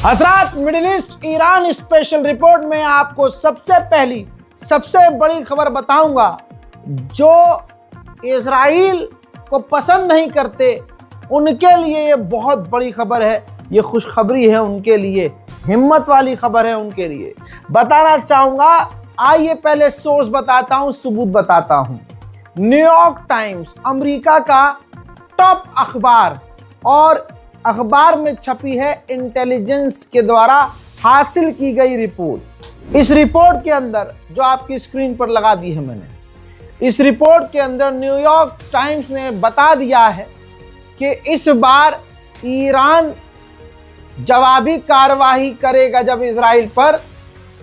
हजरात, middle east Iran special report में आपको सबसे पहली सबसे बड़ी खबर बताऊंगा। जो इजराइल को पसंद नहीं करते उनके लिए ये बहुत बड़ी खबर है, ये खुशखबरी है उनके लिए, हिम्मत वाली खबर है उनके लिए। बताना चाहूंगा, आइए पहले सोर्स बताता हूं, सबूत बताता हूं। न्यूयॉर्क टाइम्स अमेरिका का टॉप अखबार और अखबार में छपी है इंटेलिजेंस के द्वारा हासिल की गई रिपोर्ट। इस रिपोर्ट के अंदर जो आपकी स्क्रीन पर लगा दी है मैंने, इस रिपोर्ट के अंदर न्यूयॉर्क टाइम्स ने बता दिया है कि इस बार ईरान जवाबी कार्रवाई करेगा जब इजराइल पर,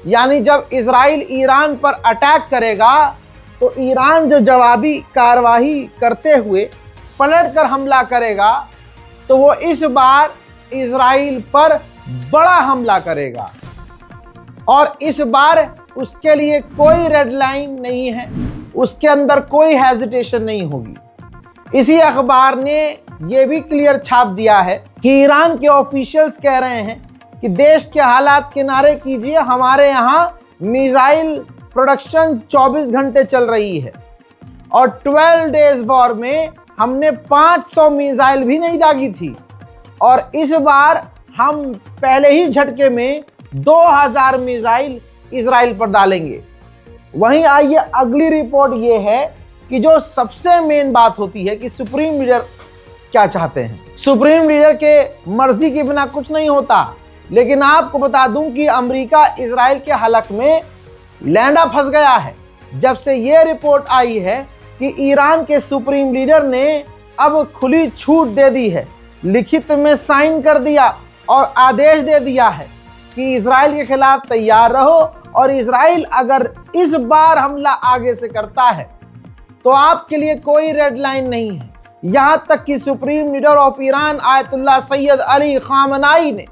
यानी जब इजराइल ईरान पर अटैक करेगा तो ईरान जो जवाबी कार्रवाई करते हुए पलटकर हमला करेगा तो वो इस बार इजराइल पर बड़ा हमला करेगा। और इस बार उसके लिए कोई रेड लाइन नहीं है, उसके अंदर कोई हेजिटेशन नहीं होगी। इसी अखबार ने यह भी क्लियर छाप दिया है कि ईरान के ऑफिशियल्स कह रहे हैं कि देश के हालात किनारे कीजिए, हमारे यहाँ मिसाइल प्रोडक्शन 24 घंटे चल रही है और 12 डेज वॉर में हमने 500 मिसाइल भी नहीं दागी थी और इस बार हम पहले ही झटके में 2000 मिसाइल इजराइल पर डालेंगे। वहीं आइए अगली रिपोर्ट ये है कि जो सबसे मेन बात होती है कि सुप्रीम लीडर क्या चाहते हैं। सुप्रीम लीडर के मर्जी के बिना कुछ नहीं होता, लेकिन आपको बता दूं कि अमेरिका इजराइल के हलक में लैंडा फंस गया है। जब से ये रिपोर्ट आई है कि ईरान के सुप्रीम लीडर ने अब खुली छूट दे दी है, लिखित में साइन कर दिया और आदेश दे दिया है कि इजराइल के खिलाफ तैयार रहो और इजराइल अगर इस बार हमला आगे से करता है तो आपके लिए कोई रेड लाइन नहीं है। यहां तक कि supreme leader of Iran Ayatollah Syed Ali खामनाई ने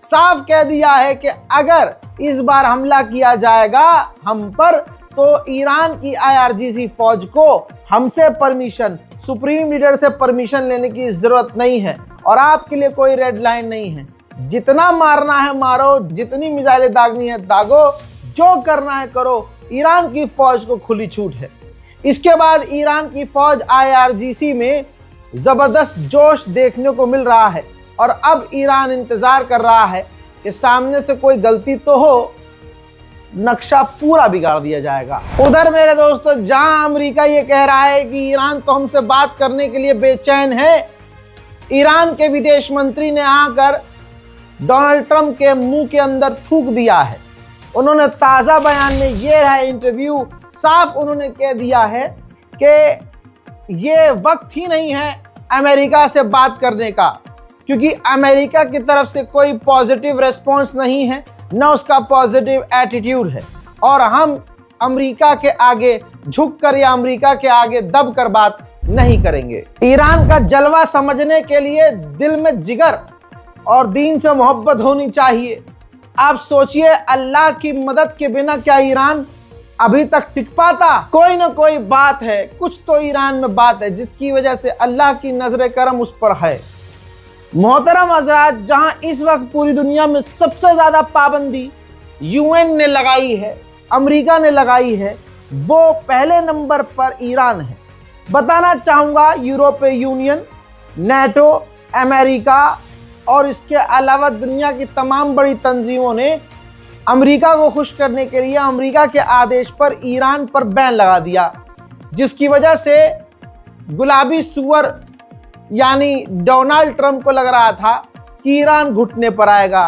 साफ कह दिया है कि अगर इस बार हमला किया जाएगा हम पर तो ईरान की IRGC फौज को हमसे परमिशन, सुप्रीम लीडर से परमिशन लेने की जरूरत नहीं है और आपके लिए कोई रेड लाइन नहीं है। जितना मारना है मारो, जितनी मिसाइलें दागनी है दागो, जो करना है करो, ईरान की फौज को खुली छूट है। इसके बाद ईरान की फौज IRGC में जबरदस्त जोश देखने को मिल रहा है और अब ईरान इंतजार कर रहा है कि सामने से कोई गलती तो हो, नक्शा पूरा बिगाड़ दिया जाएगा। उधर मेरे दोस्तों, जहां अमेरिका ये कह रहा है कि ईरान तो हमसे बात करने के लिए बेचैन है, ईरान के विदेश मंत्री ने आकर डोनाल्ड ट्रंप के मुंह के अंदर थूक दिया है। उन्होंने ताज़ा बयान में, ये है इंटरव्यू, साफ उन्होंने कह दिया है कि ये वक्त ही नहीं है अमेरिका से बात करने का, क्योंकि अमेरिका की तरफ से कोई पॉजिटिव रेस्पॉन्स नहीं है, न उसका पॉजिटिव एटीट्यूड है और हम अमेरिका के आगे झुककर या अमेरिका के आगे दबकर बात नहीं करेंगे। ईरान का जलवा समझने के लिए दिल में जिगर और दीन से मोहब्बत होनी चाहिए। आप सोचिए, अल्लाह की मदद के बिना क्या ईरान अभी तक टिक पाता? कोई ना कोई बात है, कुछ तो ईरान में बात है जिसकी वजह से अल्लाह की नजर करम उस पर है। मोहतरम हज़रात, जहां इस वक्त पूरी दुनिया में सबसे ज्यादा पाबंदी UN ने लगाई है, अमेरिका ने लगाई है, वो पहले नंबर पर ईरान है। बताना चाहूंगा, यूरोपीय यूनियन, नेटो, अमेरिका और इसके अलावा दुनिया की तमाम बड़ी तंजीमों ने अमेरिका को खुश करने के लिए अमेरिका के आदेश पर ईरान पर बैन लगा दिया, जिसकी वजह से गुलाबी सुअर यानी डोनाल्ड ट्रंप को लग रहा था कि ईरान घुटने पर आएगा।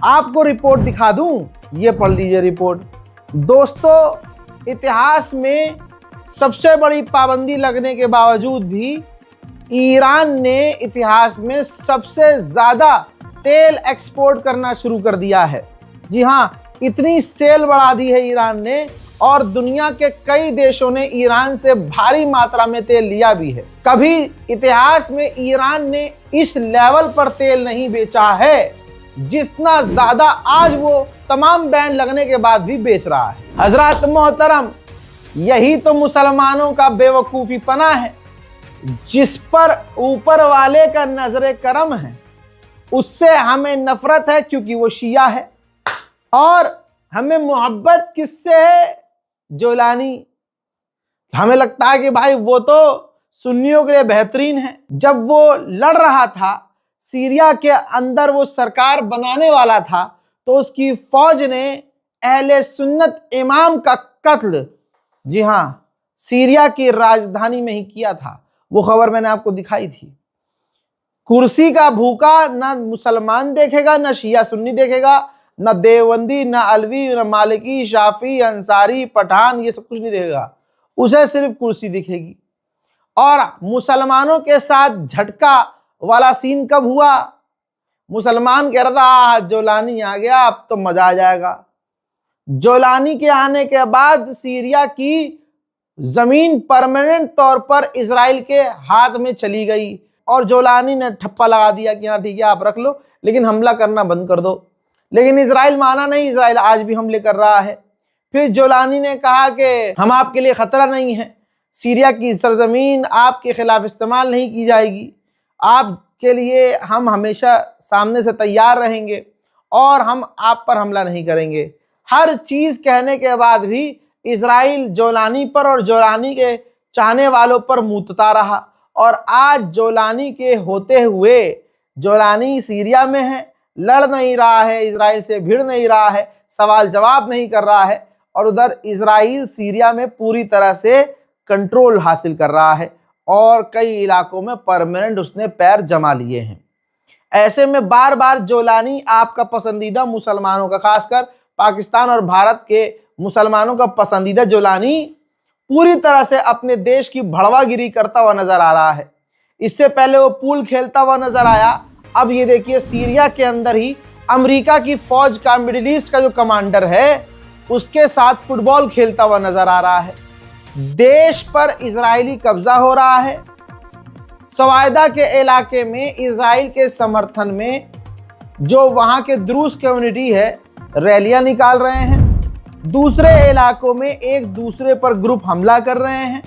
आपको रिपोर्ट दिखा दूं, ये पढ़ लीजिए रिपोर्ट। दोस्तों, इतिहास में सबसे बड़ी पाबंदी लगने के बावजूद भी ईरान ने इतिहास में सबसे ज़्यादा तेल एक्सपोर्ट करना शुरू कर दिया है। जी हाँ, इतनी सेल बढ़ा दी है ईरान ने और दुनिया के कई देशों ने ईरान से भारी मात्रा में तेल लिया भी है। कभी इतिहास में ईरान ने इस लेवल पर तेल नहीं बेचा है जितना ज्यादा आज वो तमाम बैन लगने के बाद भी बेच रहा है। हजरत मोहतरम, यही तो मुसलमानों का बेवकूफ़ीपना है, जिस पर ऊपर वाले का नजर करम है उससे हमें नफरत है क्योंकि वो शिया है। और हमें मोहब्बत किससे है? जोलानी। हमें लगता है कि भाई वो तो सुन्नियों के लिए बेहतरीन है। जब वो लड़ रहा था सीरिया के अंदर, वो सरकार बनाने वाला था, तो उसकी फौज ने अहले सुन्नत इमाम का कत्ल, जी हां, सीरिया की राजधानी में ही किया था। वो खबर मैंने आपको दिखाई थी। कुर्सी का भूखा ना मुसलमान देखेगा, ना शिया सुन्नी देखेगा, ना देवबंदी, ना अलवी, ना मालिकी, शाफी, अंसारी, पठान, ये सब कुछ नहीं देखेगा। उसे सिर्फ कुर्सी दिखेगी। और मुसलमानों के साथ झटका वाला सीन कब हुआ? मुसलमान कह रहा था जोलानी आ गया, अब तो मजा आ जाएगा। जोलानी के आने के बाद सीरिया की जमीन परमानेंट तौर पर इजराइल के हाथ में चली गई और जोलानी ने ठप्पा लगा दिया कि हाँ ठीक है आप रख लो, लेकिन हमला करना बंद कर दो। लेकिन इजराइल माना नहीं, इजराइल आज भी हमले कर रहा है। फिर जोलानी ने कहा कि हम आपके लिए खतरा नहीं है, सीरिया की सरजमीन आपके खिलाफ इस्तेमाल नहीं की जाएगी, आपके लिए हम हमेशा सामने से तैयार रहेंगे और हम आप पर हमला नहीं करेंगे। हर चीज कहने के बाद भी इजराइल जोलानी पर और जोलानी के चाहने वालों पर मुतता रहा। और आज जोलानी के होते हुए जोलानी सीरिया में है, लड़ नहीं रहा है, इजराइल से भिड़ नहीं रहा है, सवाल जवाब नहीं कर रहा है, और उधर इजराइल सीरिया में पूरी तरह से कंट्रोल हासिल कर रहा है और कई इलाकों में परमानेंट उसने पैर जमा लिए हैं। ऐसे में बार बार जोलानी आपका पसंदीदा मुसलमानों का, खासकर पाकिस्तान और भारत के मुसलमानों का पसंदीदा जोलानी पूरी तरह से अपने देश की भड़वागिरी करता हुआ नजर आ रहा है। इससे पहले वो पूल खेलता हुआ नजर आया, अब ये देखिए सीरिया के अंदर ही अमेरिका की फौज का, मिडिल ईस्ट का जो कमांडर है, उसके साथ फुटबॉल खेलता हुआ नजर आ रहा है। देश पर इजरायली कब्जा हो रहा है। सवायदा के इलाके में इजराइल के समर्थन में जो वहां के द्रूस कम्युनिटी है रैलियां निकाल रहे हैं। दूसरे इलाकों में एक दूसरे पर ग्रुप हमला कर रहे हैं।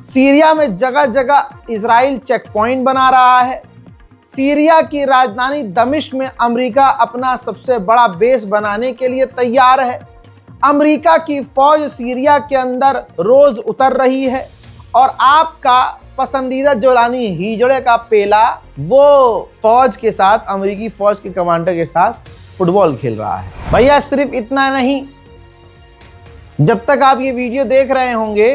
सीरिया में जगह जगह इजराइल चेक पॉइंट बना रहा है। सीरिया की राजधानी दमिश्क में अमेरिका अपना सबसे बड़ा बेस बनाने के लिए तैयार है। अमेरिका की फौज सीरिया के अंदर रोज उतर रही है और आपका पसंदीदा जोलानी हिजड़े का पेला वो फौज के साथ, अमेरिकी फौज के कमांडर के साथ फुटबॉल खेल रहा है। भैया सिर्फ इतना नहीं, जब तक आप ये वीडियो देख रहे होंगे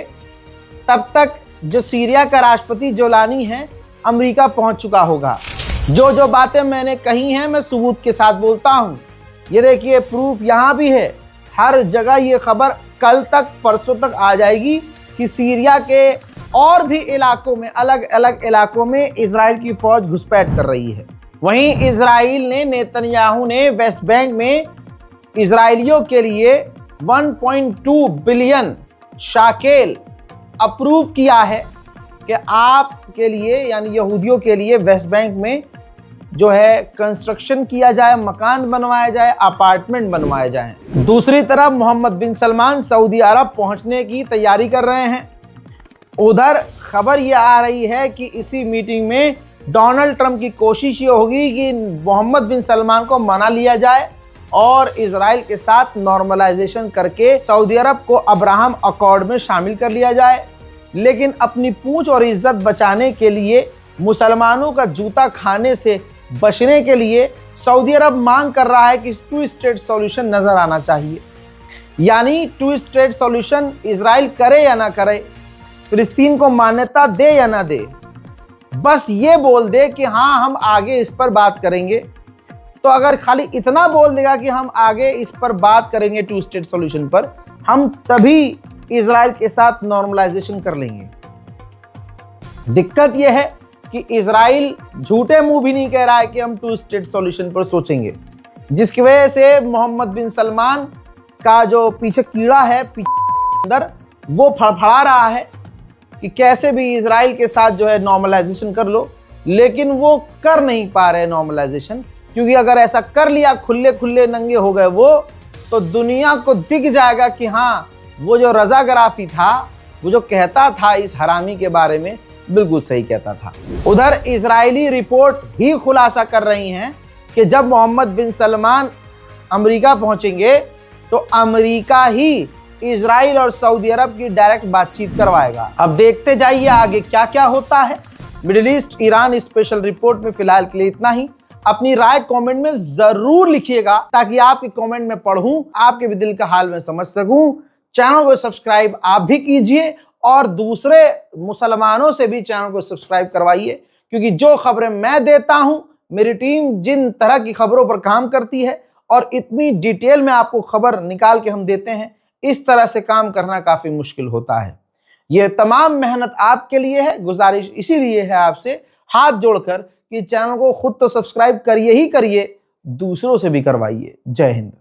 तब तक जो सीरिया का राष्ट्रपति जोलानी है अमेरिका पहुंच चुका होगा। जो बातें मैंने कही हैं मैं सबूत के साथ बोलता हूं। ये देखिए प्रूफ यहां भी है। हर जगह ये खबर कल तक, परसों तक आ जाएगी कि सीरिया के और भी इलाकों में, अलग अलग इलाकों में इजराइल की फौज घुसपैठ कर रही है। वहीं इजराइल ने, नेतन्याहू ने वेस्ट बैंक में इजराइलियों के लिए 1.2 बिलियन शाकेल अप्रूव किया है कि आपके लिए, यानी यहूदियों के लिए वेस्ट बैंक में जो है कंस्ट्रक्शन किया जाए, मकान बनवाया जाए, अपार्टमेंट बनवाए जाए। दूसरी तरफ मोहम्मद बिन सलमान सऊदी अरब पहुंचने की तैयारी कर रहे हैं। उधर खबर यह आ रही है कि इसी मीटिंग में डोनाल्ड ट्रंप की कोशिश ये होगी कि मोहम्मद बिन सलमान को मना लिया जाए और इजराइल के साथ नॉर्मलाइजेशन करके सऊदी अरब को अब्राहम अकॉर्ड में शामिल कर लिया जाए। लेकिन अपनी पूंछ और इज्जत बचाने के लिए, मुसलमानों का जूता खाने से बचने के लिए सऊदी अरब मांग कर रहा है कि 2 स्टेट सॉल्यूशन नजर आना चाहिए। यानी 2 स्टेट सॉल्यूशन इजराइल करे या ना करे, फिलिस्तीन को मान्यता दे या ना दे, बस ये बोल दे कि हाँ हम आगे इस पर बात करेंगे। तो अगर खाली इतना बोल देगा कि हम आगे इस पर बात करेंगे 2 स्टेट सॉल्यूशन पर, हम तभी इजराइल के साथ नॉर्मलाइजेशन कर लेंगे। दिक्कत यह है कि इजराइल झूठे मुंह भी नहीं कह रहा है कि हम 2 स्टेट सॉल्यूशन पर सोचेंगे, जिसकी वजह से मोहम्मद बिन सलमान का जो पीछे कीड़ा है अंदर, वो फड़फड़ा रहा है कि कैसे भी इजराइल के साथ जो है नॉर्मलाइजेशन कर लो। लेकिन वो कर नहीं पा रहे नॉर्मलाइजेशन, क्योंकि अगर ऐसा कर लिया, खुले खुले नंगे हो गए वो, तो दुनिया को दिख जाएगा कि हाँ वो जो रजा गराफी था, वो जो कहता था इस हरामी के बारे में, बिल्कुल सही कहता था। उधर इजरायली रिपोर्ट ही खुलासा कर रही हैं कि जब मोहम्मद बिन सलमान अमेरिका पहुंचेंगे तो अमेरिका ही इजराइल और सऊदी अरब की डायरेक्ट बातचीत करवाएगा। अब देखते जाइए आगे क्या क्या होता है। Middle east Iran special report में फिलहाल के लिए इतना ही। अपनी राय कमेंट में जरूर लिखिएगा ताकि आपके कमेंट में पढ़ूं, आपके भी दिल का हाल में समझ सकूं। चैनल को सब्सक्राइब आप भी कीजिए और दूसरे मुसलमानों से भी चैनल को सब्सक्राइब करवाइए, क्योंकि जो खबरें मैं देता हूं, मेरी टीम जिन तरह की खबरों पर काम करती है और इतनी डिटेल में आपको खबर निकाल के हम देते हैं, इस तरह से काम करना काफी मुश्किल होता है। यह तमाम मेहनत आपके लिए है। गुजारिश इसीलिए है आपसे हाथ जोड़कर कि चैनल को खुद तो सब्सक्राइब करिए ही करिए, दूसरों से भी करवाइए। जय हिंद।